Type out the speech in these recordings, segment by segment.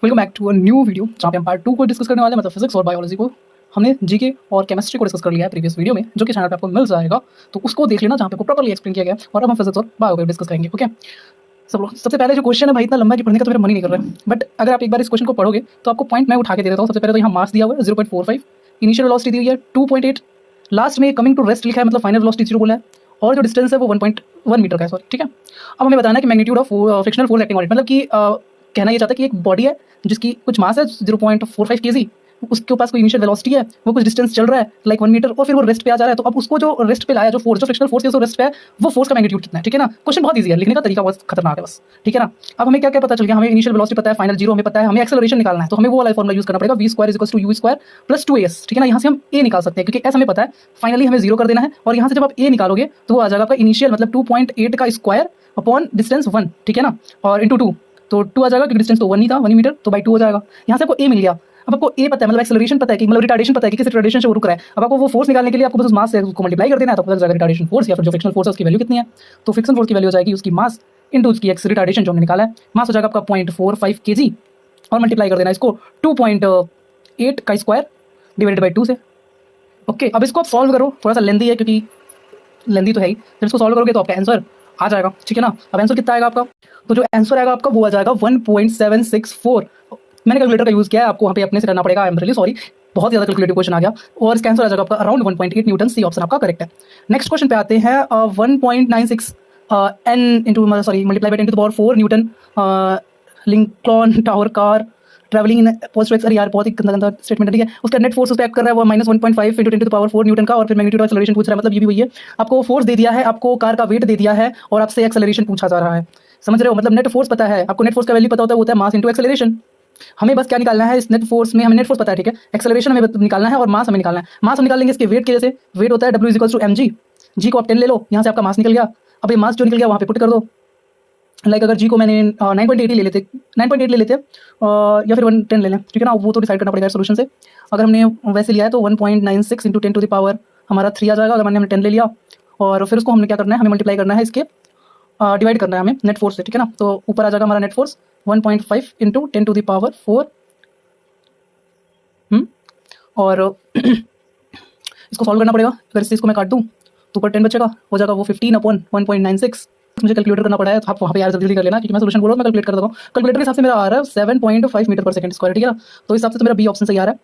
Welcome back to a new video जहाँ पे हम पार्ट 2 को डिस्कस करने वाले हैं, मतलब फिजिक्स और बायोलॉजी को। हमने जीके और केमिस्ट्री को डिस्कस कर लिया है प्रीवियस वीडियो में, जो कि चैनल पे आपको मिल जाएगा, तो उसको देख लेना, जहाँ पे प्रॉपर्ली एक्सप्लेन किया गया है। और अब हम फिजिक्स और बायो को डिस्कस करेंगे। ओके, सब लोग सबसे पहले जो क्वेश्चन है भाई, इतना लंबा कि पढ़ने का तो मेरा मन ही नहीं कर रहा है, बट अगर आप एक बार इस क्वेश्चन को पढ़ोगे तो आपको पॉइंट मैं उठा के दे देता हूँ। सबसे पहले तो यहाँ मास दिया हुआ है 0.45, इनिशियल वेलोसिटी दी हुई है 2.8, लास्ट में कमिंग टू रेस्ट लिखा है, मतलब फाइनल वेलोसिटी 0 बोला है, और जो डिस्टेंस है वो 1.1 मीटर का है, सॉरी, ठीक है। अब हमें बताना है कि magnitude of frictional force acting on it, मतलब कि कहना ये चाहता है कि एक बॉडी है जिसकी कुछ मास है 0.45 kg, उसके पास कोई इनिशियल वेलोसिटी है, वो कुछ डिस्टेंस चल रहा है लाइक 1 मीटर, और फिर वो रेस्ट पे आ जा रहा है। तो अब उसको जो रेस्ट पे लाया, जो फोर्स, जो फ्रिक्शनल फोर्स है, जो रेस्ट पे है, वो फोर्स का मैग्नीट्यूड कितना है, ठीक है ना। क्वेश्चन बहुत इजी है, लिखने का तरीका बहुत खतरनाक है बस, ठीक है ना। अब हमें क्या क्या पता चल गया, हमें इनिशियल वेलोसिटी पता है, फाइनल 0 हमें पता है, हमें एक्सेलरेशन निकालना है, तो हमें वो वाला फॉर्मूला यूज करना पड़ेगा, v² = u² + 2as, ठीक है ना। यहाँ से हम a निकाल सकते हैं क्योंकि s हमें पता है, फाइनली हमें 0 कर देना है, और यहाँ से जब आप a निकालोगे तो वो आ जाएगा आपका इनिशियल, मतलब 2.8 का स्क्वायर अपॉन डिस्टेंस 1, ठीक है ना, और इंटू 2, तो 2 आ जाएगा क्योंकि डिस्टेंस तो 1 नहीं था, 1 मीटर, तो बाई 2 हो जाएगा। यहाँ से आपको a मिल गया। अब आपको a पता है, मतलब एक्सेलरेशन पता है, कि मतलब रिटार्डेशन पता है कि किस रिटार्डेशन से वो रुक रहा है। अब आपको वो फोर्स निकालने के लिए आपको बस उस मास से उसको मल्टीप्लाई कर देना है, तो पता चलेगा रिटार्डेशन फोर्स या फिर जो फ्रिक्शनल फोर्स है उसकी वैल्यू कितनी है। तो फ्रिक्शन फोर्स की वैल्यू हो जाएगी उसकी मास इंटू उसकी एक्स रिटार्डेशन जो हमने निकाला है। मास हो जाएगा आपका 0.45 kg, और मल्टीप्लाई कर देना इसको 2.8 का स्क्वायर डिवाइडेड बाई 2 से। ओके, अब इसको आप सॉल्व करो, थोड़ा सा लेंदी है क्योंकि लेंदी तो है ही, जब इसको सॉल्व करोगे तो आपका आंसर आ जाएगा, ठीक है ना। अब आंसर कितना आएगा आपका, तो जो आंसर आएगा आपका वो आ जाएगा 1.764। मैंने कैलकुलेटर का यूज़ किया है, आपको वहाँ पे अपने से करना पड़ेगा, आई एम रियली सॉरी, बहुत ज़्यादा कैलकुलेटिव क्वेश्चन आ गया, और इसका आंसर आ जाएगा आपका अराउंड 1.8 न्यूटन। सी ऑप्शन आपका करेक्ट है। नेक्स्ट क्वेश्चन पे आते हैं। 1.96 n into sorry multiply by 10⁴ Newton Lincoln tower car travelling in positive x. अरे यार बहुत ही गंदा गंदा स्टेटमेंट है, ठीक है। उसका नेट फोर्स उस पर एक्ट कर रहा है वो -1.5 × 10⁴ न्यूटन का, और फिर मैग्नीट्यूड ऑफ एक्सेलरेशन पूछ रहा है, मतलब ये भी वही है। आपको फोर्स दे दिया है, आपको कार का वेट दे दिया है, और आपसे एक्सेलरेशन पूछा जा रहा है, समझ रहे हो। मतलब नेट फोर्स पता है आपको, नेट फोर्स का वैल्यू पता होता है, वो होता है मास इंटू एक्सेलरेशन। हमें बस क्या निकालना है इस नेट फोर्स में, हमें नेट फोर्स पता है, ठीक है, एक्सेलरेशन हमें निकालना है, और मास हमें निकालना है। मास हम निकालेंगे इसके वेट के जैसे, वेट होता है W = mg, जी को आप 10 ले लो, यहाँ से आपका मास निकल गया। अब ये मास जो निकल गया वहाँ पे पुट कर दो, लाइक अगर जी को मैंने 9.8 ले लेते, 9.8 ले लेते, या फिर 110 ले लें, ठीक है ना, वो तो डिसाइड करना पड़ेगा सोल्यूशन से। अगर हमने वैसे लिया है तो 1.96 × 10⁻³ हमारा 3 आ जाएगा, अगर हमने 10 ले लिया, और फिर उसको हमने क्या करना है, हमें मल्टीप्लाई करना है इसके, डिवाइड करना है हमें नेट फोर्स से, ठीक है ना। तो ऊपर आ जाएगा हमारा नेट फोर्स 1.5 × 10⁴, और इसको सॉल्व करना पड़ेगा। अगर इसको मैं काट दूँ तो ऊपर 10 बचेगा, हो जाएगा वो 15/1.96। मुझे कैलकुलेटर करना पड़ा है, तो आप वहाँ पे यार जल्दी कर लेना, क्योंकि मैं सोल्यूशन बोल रहा हूँ, मैं कैलकुलेट कर देता हूँ। कैलकुलेटर के हिसाब से मेरा आ रहा है 7.5 मीटर पर सेकंड स्क्वायर, ठीक है ना। तो इस हिसाब से तो मेरा बी ऑप्शन सही आ रहा है,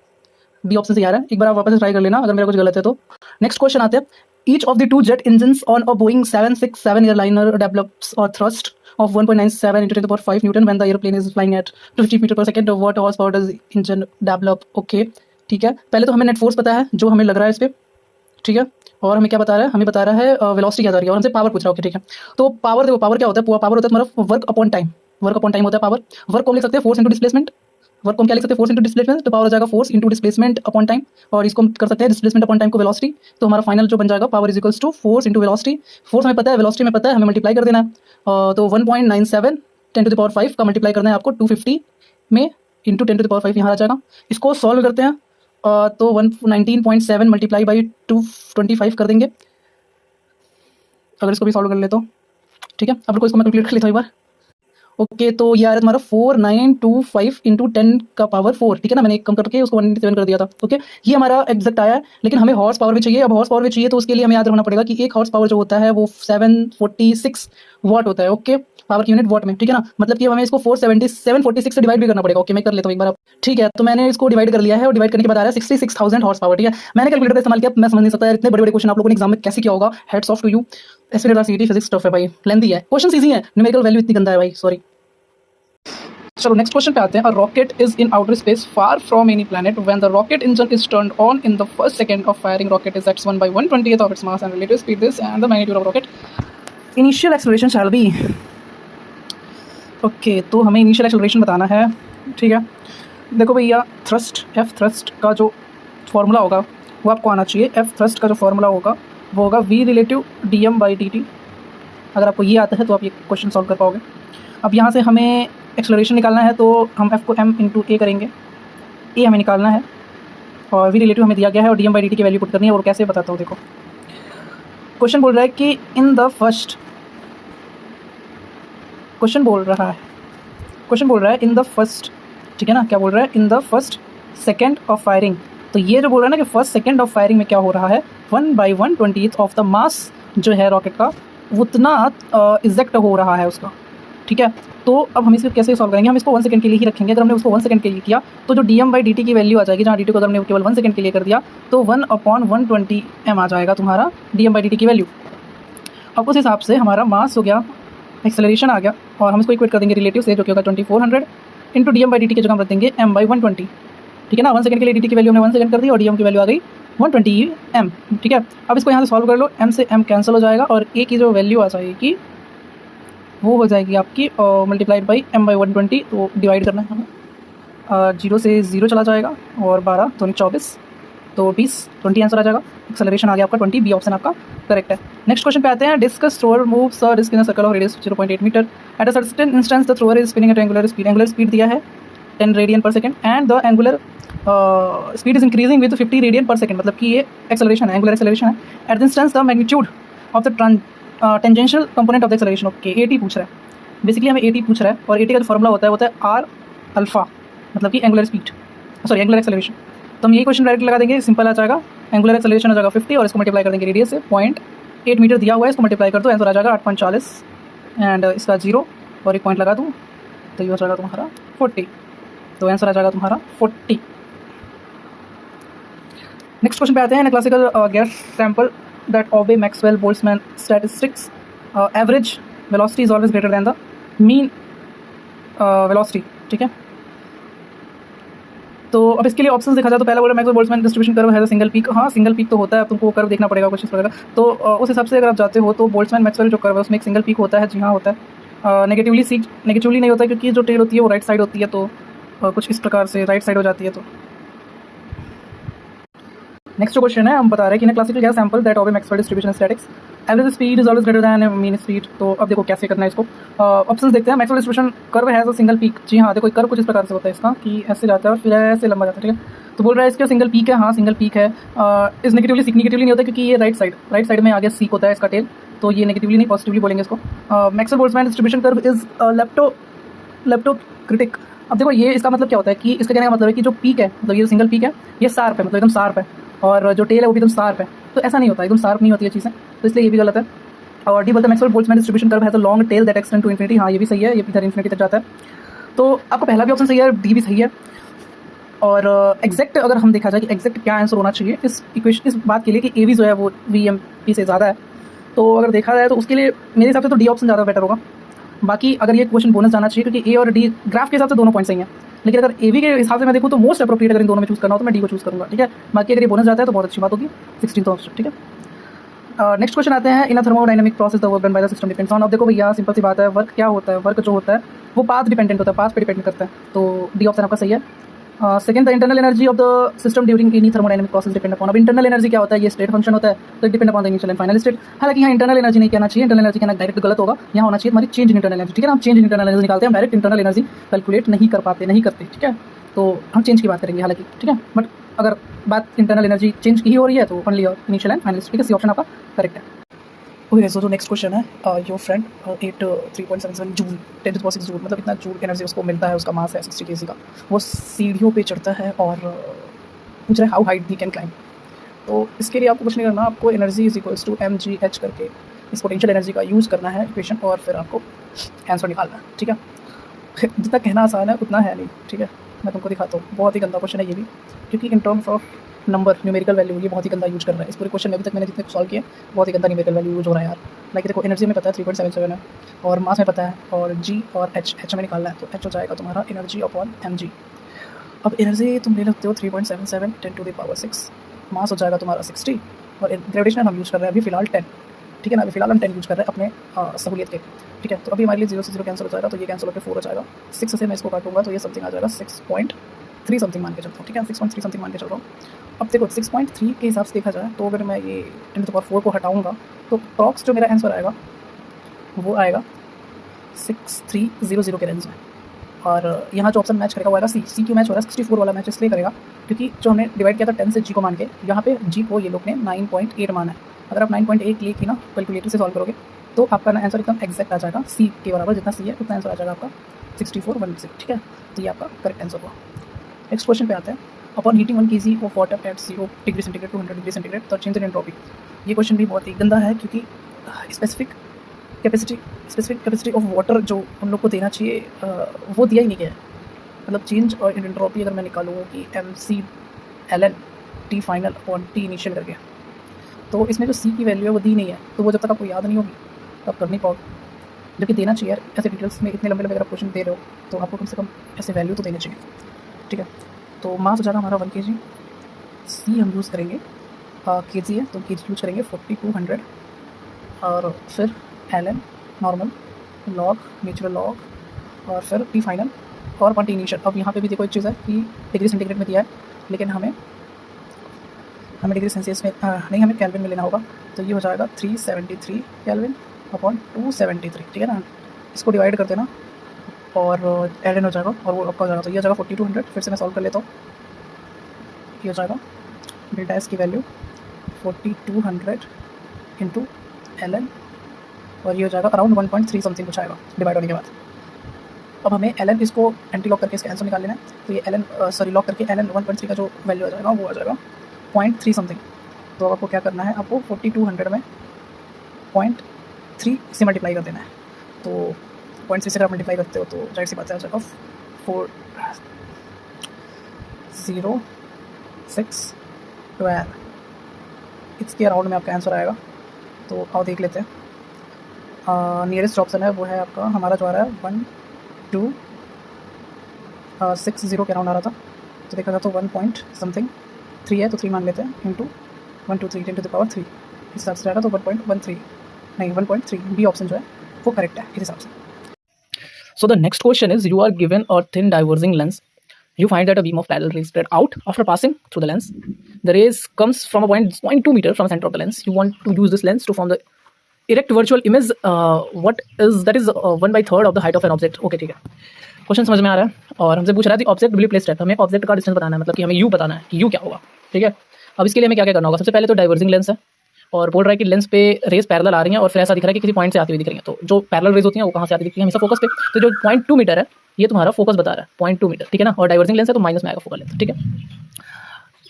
बी ऑप्शन सही आ रहा है। एक बार आप वापस ट्राई कर लेना अगर मेरा कुछ गलत है तो। नेक्स्ट क्वेश्चन आते हैं। Each of the 2 jet engines on a Boeing 767 airliner develops और thrust of 1.97 × 10⁵ Newton when the airplane is flying at 250 metre पर second. What horsepower does engine develop? Okay, ठीक है। पहले तो हमें नेट फोर्स पता है जो हमें लग रहा है इस पे, ठीक है, और हमें क्या बता रहा है, हमें बता रहा है वेलोसिटी क्या जा रही है, और हमसे पावर पूछ रहा है। ओके, ठीक है। तो पावर, देखो पावर क्या होता है, पावर होता है तुम्हारा work upon time, work upon time होता है पावर। वर्क को हम लिख सकते हैं फोर्स इंटू डिस्प्लेसमेंट, वर्क को हम क्या लिख सकते हैं, फोर्स इंटू डिस्प्लेसमेंट, तो पावर हो जाएगा force into displacement upon time, और इसको हम कर सकते हैं डिस्प्लेसमेंट अपॉन टाइम को वेलोसिटी। तो हमारा फाइनल जो बन जाएगा power = force into velocity. Force हमें पता है, वेलोसिटी में पता है, हमें मल्टीप्लाई कर देना है। तो 1.97 10⁵ का मल्टीप्लाई करना है आपको 250 में, इंटू 10⁵ यहाँ आ जाएगा। इसको सॉल्व करते हैं, तो 119.7 मल्टीप्लाई बाई 225 कर देंगे, अगर इसको भी सॉल्व कर ले तो, ठीक है। अब रुको, इसको मैं कैलकुलेट कर लेता हूँ एक बार। ओके, तो ये आ रहा है तुम्हारा 4925 × 10⁴, ठीक है ना। मैंने एक कम करके उसको 197 कर दिया था। ओके, ये हमारा एग्जैक्ट आया है, लेकिन हमें हॉर्स पावर भी चाहिए। अब हॉर्स पावर भी चाहिए तो उसके लिए हमें याद रखना पड़ेगा कि एक हॉर्स पावर जो होता है वो 746 वाट होता है। ओके, पावर की यूनिट वाट में, ठीक है ना। मतलब कि हमें इसको 746 से डिवाइड भी करना पड़ेगा। ओके, मैं कर लेता हूँ एक बार, ठीक है। तो मैंने इसको डिवाइड कर लिया है, और डिवाइड करने के बाद आ रहा है 66,000 हॉर्स पावर, ठीक है। मैंने कैलकुलेटर का इस्तेमाल किया, मैं समझ नहीं सकता यार, इतने बड़े बड़े क्वेश्चन आप लोगों ने एग्जाम में कैसे किया होगा। Hats off to you. एसपीसीटी फिजिक्स टफ है भाई, लेंथी है, क्वेश्चन इजी है, न्यूमेरिकल वैल्यू इतनी गंदा है भाई, सॉरी। चलो नेक्स्ट क्वेश्चन पे आते हैं। A rocket is in outer space far from any planet when the rocket engine is turned on in the first second of firing rocket is x 1/120th of its mass and relative speed this and the magnitude of rocket initial acceleration shall be. Okay, तो हमें initial acceleration बताना है, ठीक है। देखो भैया, thrust, F thrust का जो फॉर्मूला होगा वो आपको आना चाहिए। एफ थ्रस्ट का जो फॉर्मूला होगा वो होगा v रिलेटिव dm/dt। अगर आपको ये आता है तो आप ये क्वेश्चन सॉल्व कर पाओगे। अब यहाँ से हमें एक्सेलरेशन निकालना है, तो हम f को m × a करेंगे, a हमें निकालना है, और v रिलेटिव हमें दिया गया है, और dm/dt की वैल्यू पुट करनी है। और कैसे बताता हूँ, देखो क्वेश्चन बोल रहा है कि इन द फर्स्ट, क्वेश्चन बोल रहा है इन द फर्स्ट ठीक है ना, क्या बोल रहा है, in the first second of firing. तो ये जो बोल रहा है ना कि फर्स्ट सेकेंड ऑफ फायरिंग में क्या हो रहा है, 1/120th ऑफ द मास जो है रॉकेट का उतना इजेक्ट हो रहा है उसका। ठीक है, तो अब हम इसको कैसे सॉल्व करेंगे, हम इसको 1 सेकंड के लिए ही रखेंगे। अगर हमने उसको 1 सेकंड के लिए किया तो जो dm/dt की वैल्यू आ जाएगी, जहाँ dt को अगर हमने केवल 1 सेकंड के लिए कर दिया तो 1/120 m आ जाएगा तुम्हारा dm/dt की वैल्यू। अब उस हिसाब से हमारा मास हो गया, एक्सेलरेशन आ गया, और हम इसको इक्वेट कर देंगे रिलेटिव से, जो कि होगा 2400 इंटू dm/dt की जगह हम रख देंगे m/120। ठीक है ना, 1 सेकंड के लिए dt की वैल्यू हमने 1 सेकंड कर दी और dm की वैल्यू आ गई 120 m। ठीक है, अब इसको यहाँ से सॉल्व कर लो, m से m कैंसिल हो जाएगा और a की जो वैल्यू आ जाएगी वो हो जाएगी आपकी मल्टीप्लाइड बाई m/120। तो डिवाइड करना है हमें, 0 से 0 चला जाएगा और 12 तो 24, तो 20 आंसर आ जाएगा। एक्सेलरेशन आ गया आपका 20, बी ऑप्शन आपका करेक्ट है। नेक्स्ट क्वेश्चन पे आते हैं। Discus thrower moves a disc in a circle of radius 0.8 metre at a certain instance the thrower is spinning at angular speed. Angular speed दिया है 10 radian per second and the angular speed is increasing with 50 radian per second. मतलब कि ये acceleration है, angular acceleration है। At the instance the magnitude of the tangential component of the acceleration. Okay, eighty पूछ रहा है, बेसिकली हमें eighty पूछ रहा है, और एटी का जो फॉर्मूला होता है आर अल्फा, मतलब कि angular speed, sorry angular acceleration. तो हम यही क्वेश्चन डायरेक्ट लगा देंगे, सिंपल आ जाएगा। एंगुलर एक्सेलरेशन हो जाएगा 50 और इसको मल्टीप्लाई कर देंगे रेडियस से, 0.8 मीटर दिया हुआ है, इसको मल्टीप्लाई कर दो, आंसर आ जाएगा 8.40 एंड इसका 0 और एक पॉइंट लगा दूँ तो ये हो जाएगा तुम्हारा 40। तो आंसर आ जाएगा तुम्हारा 40। नेक्स्ट क्वेश्चन पे आते हैं। In classical gas sample that obey Maxwell Boltzmann statistics average velocity is always greater than the mean velocity. ठीक है, तो अब इसके लिए ऑप्शंस देखा जाए तो पहला बोला मैक्सवेल बोल्ट्जमैन डिस्ट्रीब्यूशन कर्व है सिंगल पीक। हाँ, सिंगल पीक तो होता है, अब तुमको कर्व देखना पड़ेगा कुछ इस प्रकार। तो उस हिसाब से अगर आप जाते हो तो बोल्ट्जमैन मैक्सवेल जो कर्व है उसमें एक सिंगल पीक होता है। जी हाँ, होता है। नेगेटिवली नहीं होता क्योंकि जो टेल होती है वो राइट साइड होती है, तो कुछ इस प्रकार से राइट साइड हो जाती है। तो नेक्स्ट जो क्वेश्चन है, हम बता रहे हैं कि in classical gas sample that obey Maxwell distribution statics average speed is always greater than mean speed. तो अब देखो कैसे करना है इसको। ऑप्शंस देखते हैं। Maxwell distribution curve has a single peak. जी हाँ, देखो कर्व कुछ इस प्रकार से होता है इसका कि ऐसे जाता है और फिर ऐसे लंबा जाता है। ठीक है, तो बोल रहा है इसका सिंगल पीक है। हाँ, सिंगल पीक है। इस नेगेटिवली नहीं होता क्योंकि ये राइट साइड में आगे सीक होता है इसका टेल, तो ये नेगेटिवली नहीं पॉजिटिवली बोलेंगे इसको। Maxwell Boltzmann distribution curve is leptokurtic. अब देखो ये इसका मतलब क्या होता है कि इसका कहने का मतलब है कि जो पीक है, मतलब ये सिंगल पीक है, ये शार्प है, मतलब एकदम शार्प है, और जो टेल है वो भी एकदम शार्प है। तो ऐसा नहीं होता, एकदम शार्प नहीं होती है चीज़ें, तो इसलिए ये भी गलत है। और डी बोलता है Maxwell Boltzmann distribution curve has a long tail that extend to infinity. हाँ, ये भी सही है, ये इधर इन्फिनिटी तक जाता है। तो आपका पहला भी ऑप्शन सही है, डी भी सही है। और एग्जैक्ट अगर हम देखा जाए कि एग्जैक्ट क्या आंसर होना चाहिए इस इक्वेशन, इस बात के लिए कि ए वी जो है वो वी एम पी से ज़्यादा है, तो अगर देखा जाए तो उसके लिए मेरे हिसाब से तो डी ऑप्शन ज़्यादा बेटर होगा। बाकी अगर ये क्वेश्चन बोनस जाना चाहिए क्योंकि ए और डी ग्राफ के हिसाब से दोनों पॉइंट सही हैं, लेकिन अगर ए वी के हिसाब से मैं देखूँ तो मोस्ट अप्रोप्रिएट अगर इन दोनों में चूज़ करना हो तो मैं डी को चूज़ करूँगा। ठीक है, बाकी अगर ये बोनस जाता है तो बहुत अच्छी बात होगी। 16th option. ठीक है, नेक्स्ट क्वेश्चन आते हैं। In a thermodynamic process the work done by the system depends on. अब देखो भैया सिंपल सी बात है, वर्क क्या होता है, वर्क जो होता है वो पाथ डिपेंडेंट होता है, पाथ पे डिपेंड करता है, तो डी ऑप्शन आपका सही है। Second, the internal energy of the system during any thermodynamic process depend upon. अब इंटरनल एनर्जी क्या होता है, ये स्टेट फंक्शन होता है, तो depend upon the initial and final state. हालांकि यहाँ इंटरनल एनर्जी नहीं कहना चाहिए, इंटरनल एनर्जी कहना डायरेक्ट गलत होगा, यहाँ होना चाहिए हमारी चेंज इन इंटरनल एनर्जी। ठीक है ना, हम चेंज इन इंटरनल एनर्जी निकालते हैं, डायरेक्ट इंटरनल एनर्जी कैलकुलेट नहीं करते। ठीक है, तो हम चेंज की बात करेंगे हालांकि। ठीक है, बट अगर बात इंटरनल एनर्जी चेंज की ही हो रही है तो ओनली इनिशियल एंड फाइनल। ठीक है, सी ऑप्शन आपका करेक्ट है। ओके, सो जो नेक्स्ट क्वेश्चन है, योर फ्रेंड 3.77 जूल 10⁶ जूल, मतलब इतना जूल एनर्जी उसको मिलता है, उसका मास है 60 kg का, वो सीढ़ियों पे चढ़ता है और पूछ रहा है how height he can climb. तो इसके लिए आपको कुछ नहीं करना, आपको energy is equals to mgh करके इस पोटेंशियल एनर्जी का यूज़ करना है इक्वेशन, और फिर आपको आंसर निकालना है। ठीक है, जितना कहना आसान है उतना है नहीं। ठीक है, मैं तुमको दिखाता हूँ, बहुत ही गंदा क्वेश्चन है ये भी, क्योंकि in terms of number numerical value ये बहुत ही गंदा यूज कर रहा है। इस पूरे क्वेश्चन में अभी तक मैंने जितने को सॉल्व किए बहुत ही गंदा न्यूमेरिकल वैल्यू यूज हो रहा है यार। लाइक देखो एनर्जी में पता है 3.77 है, और मास में पता है, और जी और एच में निकालना है, तो एच हो जाएगा तुम्हारा एनर्जी अपॉन mg। अब एनर्जी तुम ले सकते हो 3.77 10⁶, मास हो जाएगा तुम्हारा 60, और ग्रेविटेशनल हम यूज़ कर रहे हैं अभी फिलहाल 10। ठीक है ना, अभी फिलहाल हम 10 यूज़ कर रहे हैं अपने सहूलियत के। ठीक है, तो अभी हमारे लिए 0 से 0 कैंसिल हो जाएगा, तो ये कैंसिल होकर 4 हो जाएगा। 6 से मैं इसको काटूंगा तो ये समथिंग आ जाएगा 6.3 समथिंग मान के चलता हूँ। ठीक है, 6.3 समथिंग मान के चल रहा हूँ। अब देखो 6.3 के हिसाब से देखा जाए तो अगर मैं ये 10⁴ को हटाऊंगा तो अप्रॉक्स जो मेरा आंसर आएगा वो आएगा 6300 के रेंज में। और यहाँ जो ऑप्शन मैच करेगा वो आएगा सी क्यों मैच हो रहा है, 64 वाला मैच इसलिए करेगा क्योंकि जो हमने डिवाइड किया था 10 से जी को मान के, यहाँ पे जी को ये लोग ने 9.8 माना है। अगर आप 9.8 लिए की ना कैलकुलेटर से सॉल्व करोगे तो आपका आंसर एकदम एग्जैक्ट आ जाएगा, सी के बराबर जितना सी है उतना आंसर आ जाएगा आपका 6416। ठीक है, तो ये आपका करेक्ट आंसर हुआ। नेक्स्ट क्वेश्चन पे आते हैं। Upon heating 1 kg of water at 0 degree centigrade to 100 degree centigrade the change in entropy. ये क्वेश्चन भी बहुत ही गंदा है, क्योंकि स्पेसिफिक कैपेसिटी ऑफ वाटर जो हम लोग को देना चाहिए वो दिया ही नहीं गया है। मतलब चेंज और एंट्रोपी अगर मैं निकालूँ कि mc/ln T final upon T initial करके, तो इसमें जो C की वैल्यू है वो दी नहीं है, तो वो जब तक आपको याद नहीं होगी तब कर नहीं पाओगे। जबकि देना चाहिए यार, ऐसे डिटेल्स में इतने लंबे लंबे अगर आप क्वेश्चन दे रहे हो तो आपको कम से कम ऐसे वैल्यू तो देने चाहिए। ठीक है, तो मास हो जाएगा हमारा 1 kg। C हम यूज़ करेंगे kg है तो kg यूज़ करेंगे 4200, और फिर ln normal, log natural log, और फिर T फाइनल और अपॉन T इनिशियल। अब यहाँ पे भी देखो एक चीज़ है कि डिग्री सेंटीग्रेड में दिया है, लेकिन हमें डिग्री सेल्सियस में नहीं, हमें केल्विन में लेना होगा। तो ये हो जाएगा 373 केल्विन अपॉन 273। ठीक है ना, इसको डिवाइड कर देना और ln हो जाएगा, और वो आपका हो जाएगा, तो ये हो जाएगा 4200। फिर से मैं सॉल्व कर लेता हूँ। ये हो जाएगा डेल्टा एस की वैल्यू 4200 इंटू ln, और ये हो जाएगा अराउंड 1.3 समथिंग कुछ आएगा डिवाइड होने के बाद। अब हमें ln इसको एंटी लॉक करके इसका आंसर निकाल लेना है। तो ये ln लॉक करके ln 1.3 का जो वैल्यू आ जाएगा वो आ जाएगा 0.3 समथिंग। तो अब आपको क्या करना है, आपको 4200 में 0.3 से मल्टीप्लाई कर देना है। तो 0.3 से अगर आप मल्टीप्लाई करते हो तो जाहिर सी बात है आ जाएगा 40612। इसके अराउंड में आपका आंसर आएगा। तो आओ देख लेते हैं। नियरेस्ट ऑप्शन है वो है आपका, हमारा जो आ रहा है 1260 के अराउंड आ रहा था। तो देखा जाए तो 1 पॉइंट समथिंग 3 है, तो 3 मान लेते हैं, इंटू 123 10 to the power 3 इस हिसाब से जाएगा। तो 1.13 नहीं 1.3 बी ऑप्शन जो है वो करेक्ट है इस हिसाब से। So the next question is, you are given a thin diverging lens. You find that a beam of parallel rays spread out after passing through the lens. The rays comes from a point 0.2 meter from the center of the lens. You want to use this lens to form the erect virtual image. What is that is 1/3 of the height of an object. Okay, ठीक है, question समझ में आ रहा है। और हमसे पूछ रहा है object will be placed at, हमें ऑब्जेक्ट का डिस्टेंस बताना है, मतलब कि हमें यू बताना है कि यू क्या होगा। ठीक है, अब इसके लिए हमें क्या क्या करना होगा। सबसे पहले तो डाइवर्जिंग लेंस है, और बोल रहा है कि लेंस पे रेस पैरेलल आ रही हैं, और फिर ऐसा दिख रहा है कि किसी पॉइंट से आती हुई दिख रही हैं। तो जो पैरेलल रेस होती हैं वो कहाँ से आती दिखती है, हमेशा फोकस पे। तो जो 0.2 मीटर है ये तुम्हारा फोकस बता रहा है 0.2 मीटर। ठीक है ना, और डाइवर्जिंग लेंस है तो माइनस में आएगा फोकल लेंथ। ठीक है,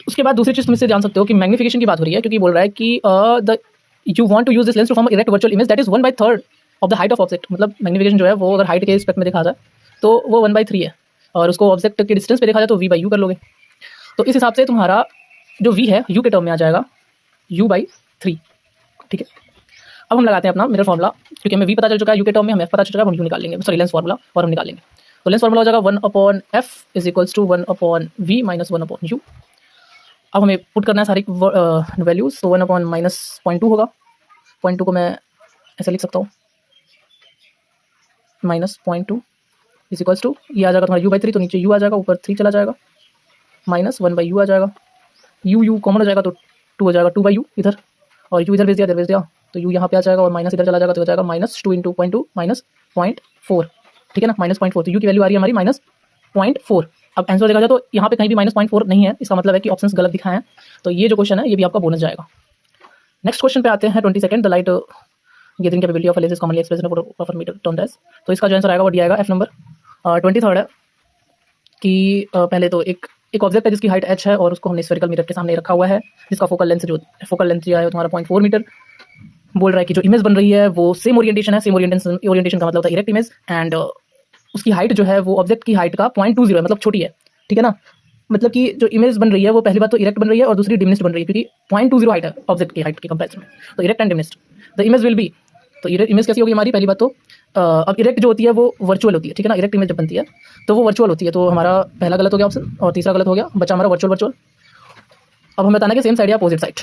उसके बाद दूसरी चीज़ तुम इससे जान सकते हो कि मैग्निफिकेशन की बात हो रही है, क्योंकि बोल रहा है कि you want to use this lens to form erect virtual image that is 1/3 of the height of object. मतलब मैग्निफिकेशन जो है वो अगर हाइट के रिस्पेक्ट में देखा जाए तो वो 1/3 है, और उसको ऑब्जेक्ट के डिस्टेंस पे देखा जाए तो v/u कर लोगे। तो इस हिसाब से तुम्हारा जो v है u के टर्म में आ जाएगा u/3। ठीक है, अब हम लगाते हैं अपना मिरर फार्मूला, क्योंकि हमें v पता चल चुका है u के टर्म में, हमें पता चल चुका है, हम u निकाल लेंगे, सॉरी लेंस फार्मूला, और हम निकालेंगे। तो लेंस फार्मूला हो जाएगा 1/f is equals to 1/v minus 1/u। अब हमें पुट करना है सारी वैल्यूज। तो 1/-0.2 होगा, 0.2 को मैं ऐसे लिख सकता हूँ, -0.2 इज इक्वल्स टू ये आ जाएगा तुम्हारा u/3, तो नीचे u आ जाएगा, ऊपर 3 चला जाएगा, माइनस 1/u आ जाएगा, u कॉमन हो जाएगा तो 2 हो जाएगा, 2/u इधर, और u इधर भेज दिया, इधर भेज दिया, तो u यहाँ पे आ जाएगा, और माइनस इधर चला जाएगा, तो हो जाएगा -2 × 0.2 -0.4। ठीक है ना, -0.4। तो u की वैल्यू आ रही है हमारी -0.4। अब आंसर देखा जाए तो यहाँ पे कहीं भी -0.4 नहीं है, इसका मतलब है कि ऑप्शंस गलत दिखाए हैं। तो ये जो क्वेश्चन है ये भी आपका बोनस जाएगा। नेक्स्ट क्वेश्चन पे आते हैं 22nd, the light getting capability of a lens is commonly expressed in पर मीटर टर्म्ड एज। तो इसका जो आंसर आएगा वो डी आएगा F नंबर। 23rd है कि पहले तो एक ऑब्जेक्ट है जिसकी हाइट h है, और उसको हमने स्फेरिकल मिरर के सामने रखा हुआ है, जिसका फोकल लेंथ जो है तुम्हारा 0.4 मीटर। बोल रहा है कि जो इमेज बन रही है वो सेम ओरिएंटेशन है, सेम ओरिएंटेशन का मतलब होता है इरेक्ट इमेज, एंड उसकी हाइट जो है वो ऑब्जेक्ट की हाइट का 0.20 है, मतलब छोटी है। ठीक है ना, मतलब कि जो इमेज बन रही है वो पहली बात तो इरेक्ट बन रही है, और दूसरी डिमिनिस्ड बन रही है, क्योंकि 0.20 हाइट है ऑब्जेक्ट की हाइट के कंपैरिजन में। तो erect and diminished the image will be, तो इमेज कैसी होगी हमारी, पहली बात तो अब इरेक्ट जो होती है वो वर्चुअल होती है। ठीक है ना, इरेक्ट इमेज जब बनती है तो वो वर्चुअल होती है। तो हमारा पहला गलत हो गया ऑप्शन, और तीसरा गलत हो गया, बचा हमारा वर्चुअल। अब हमें बताना है कि सेम साइड या अपोजिट साइड।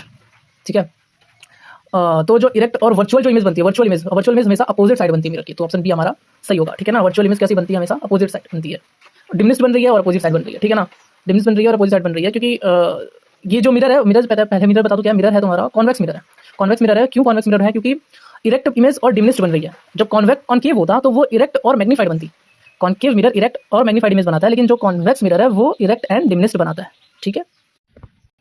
ठीक है, तो जो इरेक्ट और वर्चुअल जो इमेज बनती है, वर्चुअल इमेज हमेशा अपोजिट साइड बनती है मिरर की, तो ऑप्शन बी हमारा सही होगा। ठीक है ना, वर्चुअल इमेज कैसी बनती है, हमेशा अपोजिट साइड बनती है, डिमिनिस्ड बन रही है और अपोजिट साइड बन रही है। ठीक है ना, डिमिनिस्ड बन रही है और अपोजिट साइड बन रही है, क्योंकि ये जो मिरर है, पहले मिरर बता दो क्या मिरर है तुम्हारा, कॉन्वेक्स मिरर है। कॉन्वेक्स मिरर है, क्यों कॉन्वेक्स मिरर है, क्योंकि इरेक्ट इमेज और डिमिनिस्ड बन रही है। जब कॉन्केव होता तो वो इरेक्ट और मैग्नीफाइड बनती। कॉन्केव मिरर इरेक्ट और मैग्नीफाइड इमेज बनाता है, लेकिन जो कॉन्वेक्स मिरर है वो इरेक्ट एंड डिमिनिस्ड बनाता है। ठीक है,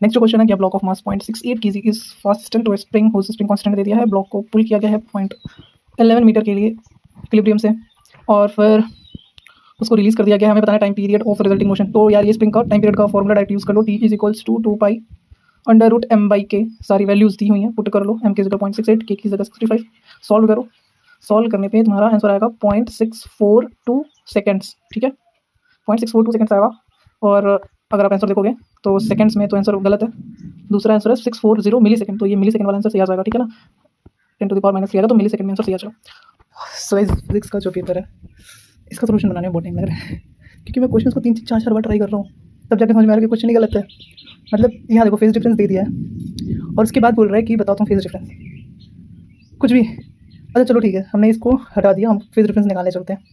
नेक्स्ट जो क्वेश्चन है कि block of mass 0.68 kg is fastened to a spring whose spring constant दे दिया है। ब्लॉक को पुल किया गया है 0.11 मीटर के लिए इक्विलिब्रियम से, और फिर उसको रिलीज कर दिया गया है। हमें बताना है time period of resulting motion. तो यार ये स्प्रिंग का टाइम पीरियड का फॉर्मूला डायरेक्ट यूज कर लो, T is equals to 2 pi under root M by K. सारी वैल्यूज दी हुई हैं, पुट कर लो। एम की जगह 0.68, के की जगह 65। सॉल्व करो। सॉल्व करने पे तुम्हारा आंसर आएगा 0.642 सेकेंड्स। ठीक है, 0.642 सेकेंड्स आएगा। और अगर आप आंसर देखोगे तो सेकंड्स में तो आंसर गलत है। दूसरा आंसर है 640 मिली सेकेंड। तो ये मिली सेकेंड वाला आंसर सही आ जाएगा। ठीक है ना, 10⁻³ लिया था तो मिली सेकेंड में आंसर सही आ जाएगा। सो इस फिजिक्स का जो पेपर है इसका सोल्यूशन बनाने में बहुत टाइम लग रहा है, क्योंकि मैं क्वेश्चन को 3-4 बार ट्राई कर रहा हूँ, तब जाके समझ में आ रहा है कि क्वेश्चन ही गलत है। मतलब यहाँ देखो फेज डिफरेंस दे दिया है और उसके बाद बोल रहा है कि बताता हूँ फेज डिफरेंस कुछ भी। अच्छा चलो ठीक है, हमने इसको हटा दिया, हम फेज डिफरेंस निकालने चलते हैं।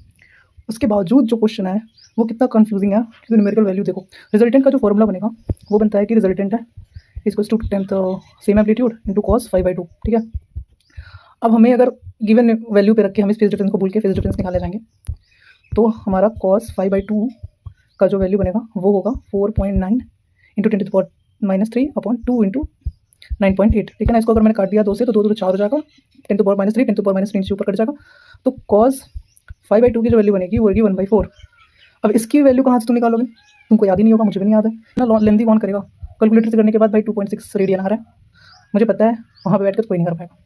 उसके बावजूद जो क्वेश्चन है वो कितना कंफ्यूजिंग है, क्योंकि न्यूमेरिकल वैल्यू देखो। रिजल्टेंट का जो फॉर्मूला बनेगा वो बनता है कि रिजल्टेंट है equals to 10th same amplitude into cos 5/2। ठीक है, अब हमें अगर गिवन वैल्यू पे रख के हम इस फेज डिफरेंस को भूल के फेज डिफरेंस निकाले जाएंगे तो हमारा कॉस 5/2 का जो वैल्यू बनेगा वो होगा 4.9 इंटू 10⁻³ अपॉन 2 इंटू 9.8। ठीक है ना, इसको अगर मैंने काट दिया 2 से तो 2 तो 4 हो जाएगा, 10⁻³ 10⁻³ नीचे ऊपर कट जाएगा। तो कॉस 5/2 की जो वैल्यू बनेगी वो होगी 1/4। अब इसकी वैल्यू कहाँ से तुम निकालोगे, तुमको याद ही नहीं होगा, मुझे भी नहीं याद है ना। लेंथी कौन करेगा, कैलकुलेटर से करने के बाद भाई 2.6 रेडियन आ रहा है, मुझे पता है वहाँ पे बैठ कर कोई नहीं कर पाएगा।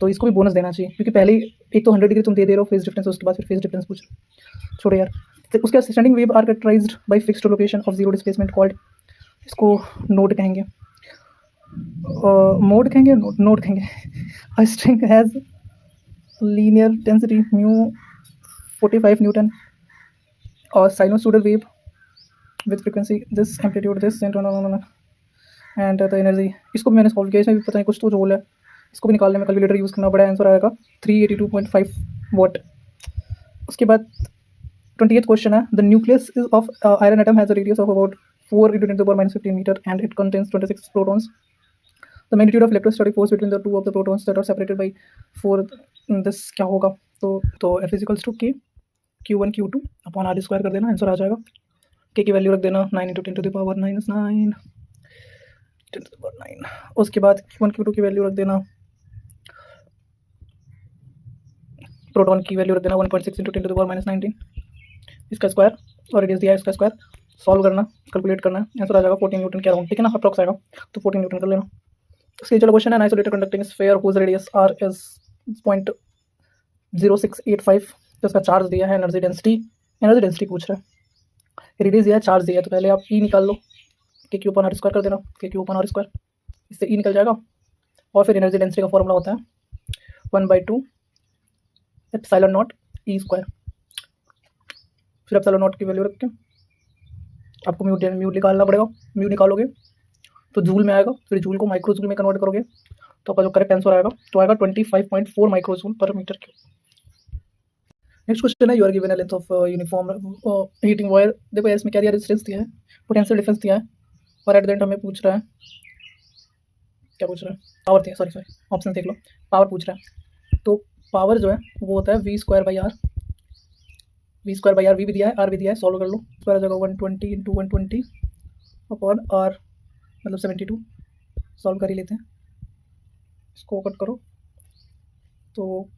तो इसको भी बोनस देना चाहिए, क्योंकि पहले एक तो 100 डिग्री तुम दे रहे हो फेज डिफरेंस, उसके बाद फिर फेज डिफरेंस पूछ। छोड़ो यार। तो उसके बाद standing wave are characterized by fixed location of zero displacement called, इसको नोड कहेंगे, मोड कहेंगे, नोड कहेंगे। A string has linear density mu 45 newton और sinusoidal wave with frequency this amplitude this and the energy. इसको भी मैंने solve किया, इसमें भी पता नहीं कुछ तो रोल है, इसको भी निकालने में कैलकुलेटर यूज़ करना पड़ा। आंसर आएगा 382.5 वाट। उसके बाद 20th क्वेश्चन है, the nucleus of iron atom has a radius of about 4 × 10⁻15 metre and it contains 26 protons. The magnitude of electrostatic force between the two of the protons that are separated by 4। This क्या होगा, तो F equals to के Q1 Q2 upon R square कर देना, answer आ जाएगा। के की value रख देना 9 × 10⁻⁹ 10⁻9। उसके बाद Q1 Q2 की वैल्यू रख देना, प्रोटॉन की वैल्यू रख देना 1.6 × 10⁻19 इसका स्क्वायर, और रेडियस दिया है इसका स्क्वायर। सॉल्व करना, कैलकुलेट करना, आंसर आ जाएगा 14 न्यूटन के अराउंड। ठीक है ना, अप्रॉक्स आएगा, तो 14 न्यूटन कर लेना। इसके चलो क्वेश्चन है, isolated conducting sphere whose radius r is 0.0685। तो इसका चार्ज दिया है, एनर्जी डेंसिटी पूछ रहा है, रेडियस दिया है, चार्ज दिया है। तो पहले आप ई निकाल लो, के क्यू अपॉन आर स्क्वायर कर देना, के क्यू अपॉन आर स्क्वायर, इससे ई निकल जाएगा। और फिर एनर्जी डेंसिटी का फॉर्मूला होता है 1/2 एप्सिलॉन नॉट ई स्क्वायर। फिर एप्सिलॉन नॉट की वैल्यू रख के आपको म्यू निकालना पड़ेगा। म्यू निकालोगे तो जूल में आएगा, फिर जूल को माइक्रो जूल में कन्वर्ट करोगे तो आपका जो करेक्ट आंसर आएगा तो आएगा 25.4 माइक्रो जूल पर मीटर क्यूब। नेक्स्ट क्वेश्चन है, you are given a length of uniform heating wire. देखो यार इसमें क्या दिया, रेजिस्टेंस दिया है, पोटेंशियल डिफरेंस दिया है, और एट द एंड हमें पूछ रहा है, क्या पूछ रहा है, पावर दिया, सॉरी ऑप्शन देख लो, पावर पूछ रहा है। तो पावर जो है वो होता है V square by R, V भी दिया है, आर भी दिया है। सॉल्व कर लो, स्क्वायर आ जाएगा 120 × 120 अपॉन आर मतलब 72। सॉल्व कर ही लेते हैं, इसको कट करो तो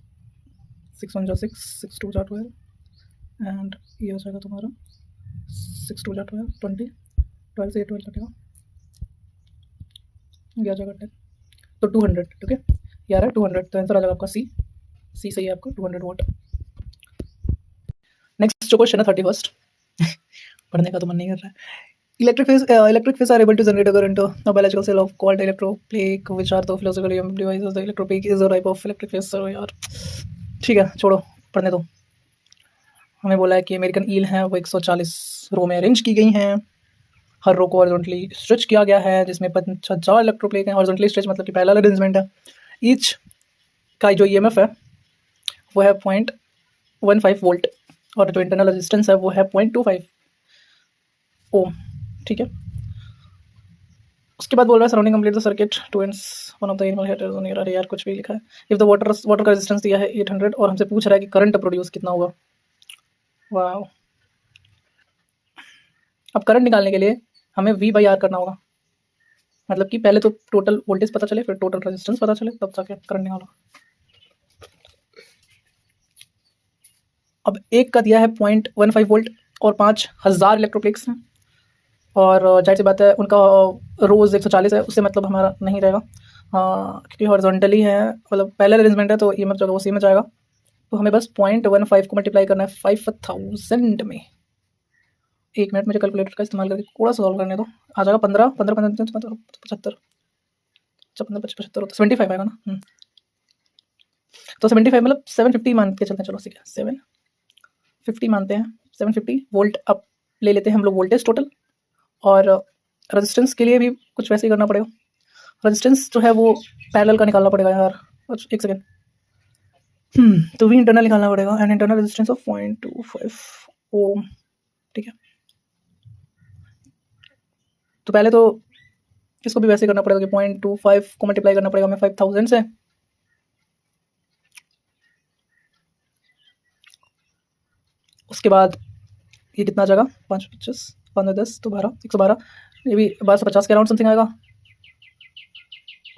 6 1 जा 6, 6 2 जा 12 एंड ये हो जाएगा तुम्हारा 6 2 जा 12, 20, 12 से 12 कटेगा, ये आ जाएगा 10, तो 200। ठीक है, ये आ रहा है 200, तो आंसर आ जाएगा आपका सी सही है आपका 200 वाट। नेक्स्ट जो क्वेश्चन है 31st पढ़ने का तो मन नहीं कर रहा है। Electric fields are able to generate a current. A biological cell of called electroplake, which are the physically devices. The electroplake is a type of electric phase. So यार ठीक है, छोड़ो, पढ़ने दो। हमें बोला है कि अमेरिकन ईल है वो 140 रो में अरेंज की गई हैं, हर रो को हॉरिजॉन्टली स्ट्रेच किया गया है, जिसमें 50 इलेक्ट्रोप्लेक हैं। हॉरिजॉन्टली स्ट्रेच मतलब कि पहला अरेंजमेंट है। ईच का जो EMF है वो है 0.15 वोल्ट और जो इंटरनल रेजिस्टेंस है वो है 0.25 ओम। ठीक है, उसके बाद बोल रहा है surrounding complete the circuit two ends one of the animal headers on यार यार कुछ भी लिखा है। इफ द वाटर का रेजिस्टेंस दिया है 800 और हमसे पूछ रहा है कि करंट प्रोड्यूस कितना होगा। वाह, अब करंट निकालने के लिए हमें V/R करना होगा, मतलब कि पहले तो टोटल वोल्टेज पता चले, फिर टोटल रेजिस्टेंस पता चले, तब जाके करंट निकालो। अब एक का दिया है 0.15 वोल्ट और 5000 इलेक्ट्रोप्लेक्स हैं, और जाहिर सी बात है उनका रोज़ 140 है, उससे मतलब हमारा नहीं रहेगा। क्योंकि हॉरिजॉन्टली है, मतलब पैरेलल अरेंजमेंट है, तो ईएमएफ जो है वो सेम में जाएगा। तो हमें बस 0.15 को मल्टीप्लाई करना है 5000 में। 1 मिनट मुझे कैलकुलेटर का इस्तेमाल करके थोड़ा सा सॉल्व करने दो। आ जाएगा 15 15 15 75, अच्छा 15 25 75 होता 75 आएगा ना। तो 75 मतलब 750 मान के चलते हैं। चलो ठीक है, 750 मानते हैं। 750 वोल्ट अब ले लेते हैं हम लोग वोल्टेज टोटल, और रेजिस्टेंस के लिए भी कुछ वैसे ही करना पड़ेगा। रेजिस्टेंस जो है वो पैरेलल का निकालना पड़ेगा यार। एक सेकेंड। तो वी इंटरनल निकालना पड़ेगा, एंड इंटरनल रेजिस्टेंस ऑफ 0.25 ओम। ठीक है, तो पहले तो इसको भी वैसे करना पड़ेगा कि 0.25 को मल्टीप्लाई करना पड़ेगा हमें 5000 से। उसके बाद ये कितना आ जाएगा, 5 25 15 10 तो 12 112, ये भी 1250 के अराउंड समथिंग आएगा।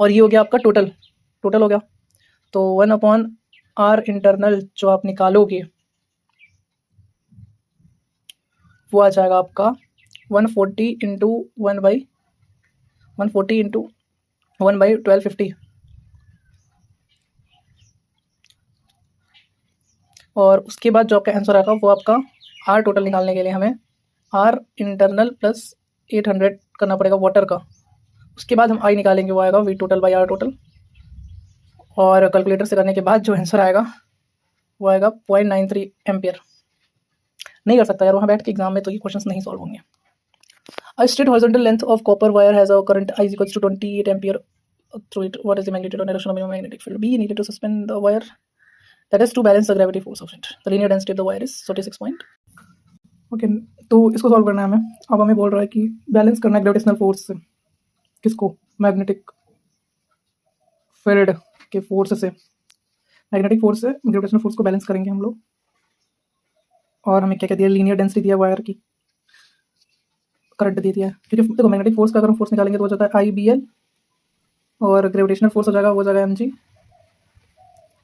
और ये हो गया आपका टोटल हो गया। तो 1/R इंटरनल जो आप निकालोगे वो आ जाएगा आपका 140 इंटू 1/1250, और उसके बाद जो आपका आंसर आएगा वो आपका आर टोटल निकालने के लिए हमें आर इंटरनल प्लस 800 करना पड़ेगा वाटर का। उसके बाद हम आई निकालेंगे, वो आएगा V total by R total. और कैलकुलेटर से करने के बाद जो आंसर आएगा वो आएगा 0.93 एम्पियर। नहीं कर सकता यार वहाँ बैठ के एग्जाम में, तो ये क्वेश्चंस नहीं सॉल्व होंगे। A straight horizontal length of copper wire has a current I is equals to 28 ampere through it. What is the magnitude or direction of the magnetic field B needed to suspend the wire that is to balance the gravity force of it? The linear density of the wire is 46 point. Okay, तो इसको solve करना है हमें। अब हमें बोल रहा है कि बैलेंस करना है ग्रेविटेशनल फोर्स से। किसको? मैग्नेटिक फील्ड के फोर्स से, मैग्नेटिक फोर्स से ग्रेविटेशनल फोर्स को बैलेंस करेंगे हम लोग। और हमें क्या क्या दिया, लीनियर डेंसिटी दिया वायर की, करंट दे दिया है। क्योंकि देखो मैग्नेटिक फोर्स का अगर हम फोर्स निकालेंगे तो हो जाता है IBL, और ग्रेविटेशनल फोर्स हो जाएगा mg।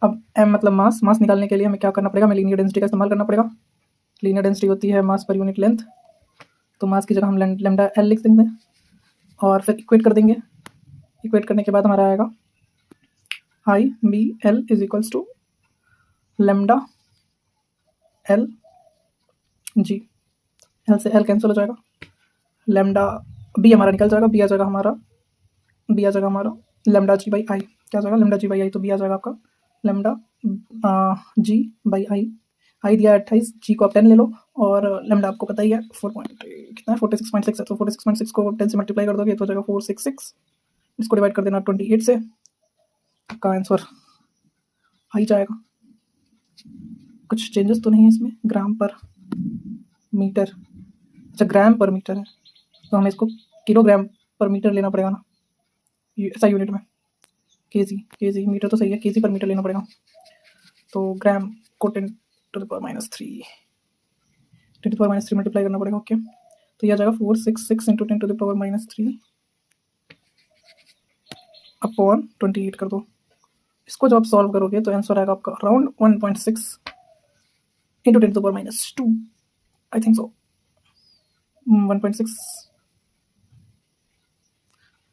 अब m मतलब मास निकालने के लिए हमें क्या करना पड़ेगा, हमें लीनियर डेंसिटी का इस्तेमाल करना पड़ेगा। लीनियर डेंसिटी होती है मास पर यूनिट लेंथ, तो मास की जगह हम लैम्डा L लिख देंगे और फिर इक्वेट कर देंगे। इक्वेट करने के बाद हमारा आएगा IBL is equals to lambda L जी। L से L कैंसिल हो जाएगा, लैम्डा B हमारा निकल जाएगा, B आ जाएगा हमारा लैम्डा G बाई आई। क्या आ जाएगा, लैम्डा G बाई आई। तो B आ जाएगा आपका लैम्डा G बाई आई दिया 28, G को आप 10 ले लो, और लैम्डा आपको पता ही है 46.6 है। तो 46.6 को 10 से मल्टीप्लाई कर दोगे तो हो जाएगा 466। इसको डिवाइड कर देना 28 से, आपका आंसर आ ही जाएगा। कुछ चेंजेस तो नहीं है इसमें। ग्राम पर मीटर, अच्छा ग्राम पर मीटर है, तो हमें इसको किलोग्राम पर मीटर लेना पड़ेगा ना, ऐसा यूनिट में। केजी मीटर तो सही है, केजी पर मीटर लेना पड़ेगा। तो ग्राम को 10 to the power minus 3 multiply करना पड़ेगा। ओके, तो यह आ जाएगा 466 into 10 to the power minus 3 upon 28 कर दो। इसको जब आप सॉल्व करोगे तो आंसर आएगा आपका around 1.6 into 10 to the power minus 2, I think so 1.6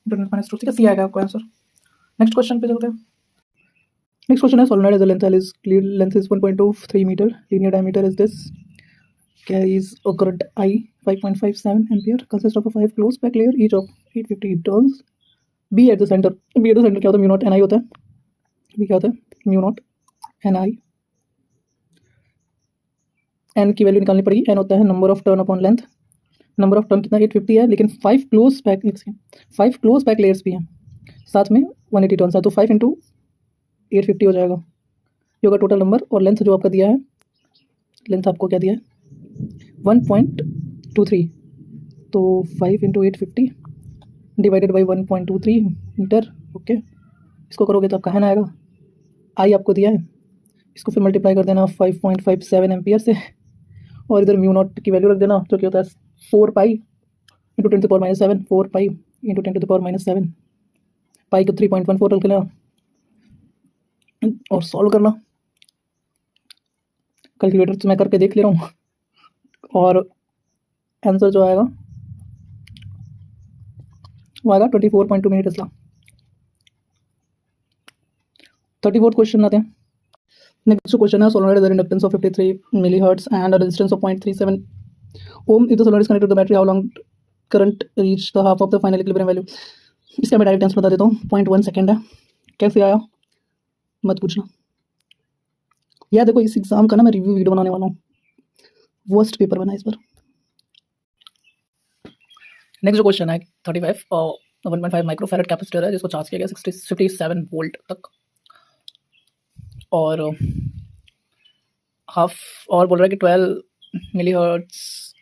into 10 to the power minus 2। ठीक है, सी आएगा आपका आंसर। नेक्स्ट क्वेश्चन पे चलते हैं। Next question is solenoid as a length is 1.23 meter. Linear diameter is this. Carries a current I 5.57 ampere. Consists of a 5 closed pack layer each of 850 turns. B at the center. B at the center क्या होता है, mu naught NI होता है। B क्या होता है, mu naught NI। N की value निकालनी पड़ेगी। N होता है number of turn upon length. Number of turn कितना 850 है, लेकिन 5 क्लोज पैक लेयर्स भी हैं साथ में 180 टर्न है, तो 5 इंटू 850 हो जाएगा, ये होगा टोटल नंबर। और लेंथ जो आपका दिया है, लेंथ आपको क्या दिया है 1.23, तो 5 into 850 divided by 1.23 metre. Okay, इसको करोगे तो आपका है ना आएगा, आई आपको दिया है, इसको फिर मल्टीप्लाई कर देना 5.57 एम्पियर से, और इधर म्यू नॉट की वैल्यू रख देना जो कि होता है 4 pi into 10 to the power minus 7, 4 pi into 10 to the power minus 7, पाई को 3.14 रख लेना और सॉल्व करना। कैलकुलेटर से मैं करके देख ले रहा हूँ और आंसर जो आएगा वो आएगा 24.2 मिनट इसला। 34th क्वेश्चन आते हैं। नेक्स्ट क्वेश्चन है solenoid has an inductance of 53 millihertz and a resistance of 0.37 ohm. If the solenoid is connected to the battery, how long current reach the half of the final equilibrium value? इसका मैं direct answer बता देता हूँ, 0.1 second है। कैसे आया मत पूछना। यार देखो इस एग्जाम का ना मैं रिव्यू वीडियो बनाने वाला हूँ, वर्स्ट पेपर बना इस बार। नेक्स्ट जो क्वेश्चन है 35 और 1.5 माइक्रोफैरड कैपेसिटर है जिसको चार्ज किया गया 57 वोल्ट तक और हाफ और बोल रहा है कि 12 मिली हर्ट्स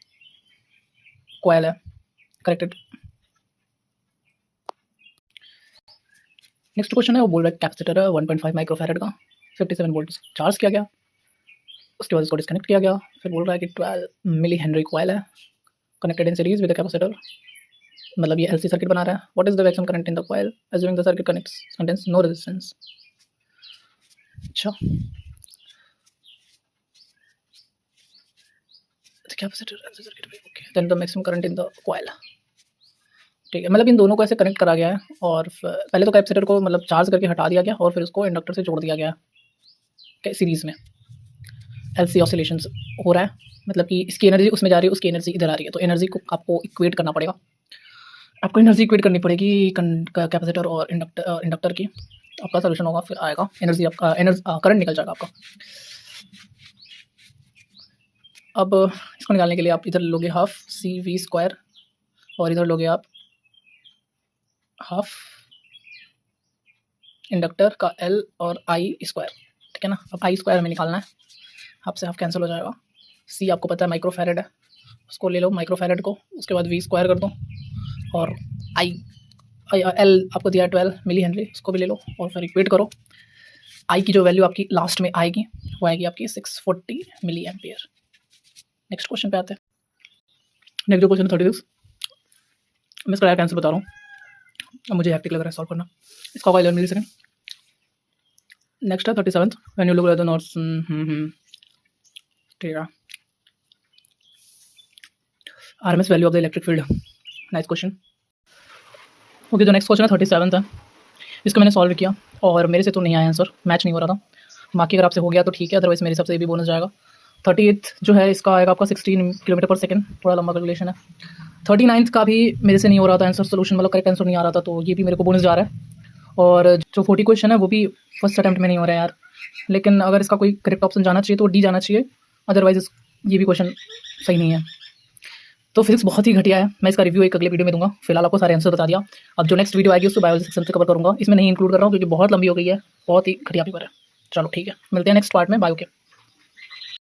कॉइल है करेक्टेड। नेक्स्ट क्वेश्चन है वो बोल रहा है कैपेसिटर है 1.5 माइक्रोफैरड का 57 वोल्ट चार्ज किया गया, उसके बाद इसको डिस्कनेक्ट किया गया। फिर बोल रहा है कि 12 मिली हेनरी कॉइल है connected in series with the capacitor, मतलब ये एलसी सर्किट बना रहा है। What is the maximum current in the coil assuming the circuit contains no resistance. अच्छा capacitor LC circuit okay then the maximum current in the coil, ठीक है। मतलब इन दोनों को ऐसे कनेक्ट करा गया है और पहले तो कैपेसिटर को मतलब चार्ज करके हटा दिया गया और फिर उसको इंडक्टर से जोड़ दिया गया सीरीज में। एलसी ऑसिलेशंस हो रहा है, मतलब कि इसकी एनर्जी उसमें जा रही है, उसकी एनर्जी इधर आ रही है, तो एनर्जी को आपको इक्वेट करना पड़ेगा। आपको एनर्जी इक्वेट करनी पड़ेगी कैपेसिटर और इंडक्टर की, तो आपका सोल्यूशन होगा फिर आएगा एनर्जी आपका करंट निकल जाएगा आपका। अब इसको निकालने के लिए आप इधर लोगे हाफ सी वी स्क्वायर और इधर लोगे आप हाफ इंडक्टर का एल और आई स्क्वायर, ठीक है ना। अब आई स्क्वायर हमें निकालना है, हाफ से हाफ कैंसिल हो जाएगा। सी आपको पता है माइक्रोफैरड है, उसको ले लो माइक्रोफैरड को, उसके बाद वी स्क्वायर कर दो और आई एल आपको दिया 12 मिली हेनरी, उसको भी ले लो और फिर इक्वेट करो। आई की जो वैल्यू आपकी लास्ट में आएगी वो आएगी आपकी 640 मिली एम्पियर। नेक्स्ट क्वेश्चन पे आते हैं। नेक्स्ट जो क्वेश्चन 36 मैं इसका डायरेक्ट आंसर बता रहा हूँ, अब मुझे हैक्टिक लग रहा है सॉल्व करना। इसका होगा 11 मिली सेकेंड। नेक्स्ट है 37 when you look at the notes, ठीक है। RMS value of the electric field, nice question. Okay जो नेक्स्ट क्वेश्चन है 37 है, इसको मैंने सॉल्व किया और मेरे से तो नहीं आया आंसर, मैच नहीं हो रहा था। बाकी अगर आपसे हो गया तो ठीक है, अदरवाइज मेरे हिसाब से ये भी बोनस जाएगा। 38 जो है इसका आएगा आपका 16 किलोमीटर पर सेकंड, थोड़ा लंबा कैलकुलेशन है। 39 का भी मेरे से नहीं हो रहा था आंसर, सोल्यूशन मतलब करेक्ट आंसर नहीं आ रहा था, तो ये भी मेरे को बोनस जा रहा है। और जो 40 क्वेश्चन है वो भी फर्स्ट अटैम्प्ट में नहीं हो रहा है यार, लेकिन अगर इसका कोई करेक्ट ऑप्शन जाना चाहिए तो डी जाना चाहिए, अदरवाइज ये भी क्वेश्चन सही नहीं है। तो फिजिक्स बहुत ही घटिया है, मैं इसका रिव्यू एक अगले वीडियो में दूंगा। फिलहाल आपको सारे आंसर बता दिया। अब जो नेक्स्ट वीडियो आएगी उसको बायोलॉजी सेक्शन से कवर करूँगा, इसमें नहीं इंक्लूड कर रहा हूँ क्योंकि बहुत लंबी हो गई है, बहुत ही घटिया पेपर है। चलो ठीक है, मिलते हैं नेक्स्ट पार्ट में बायो के।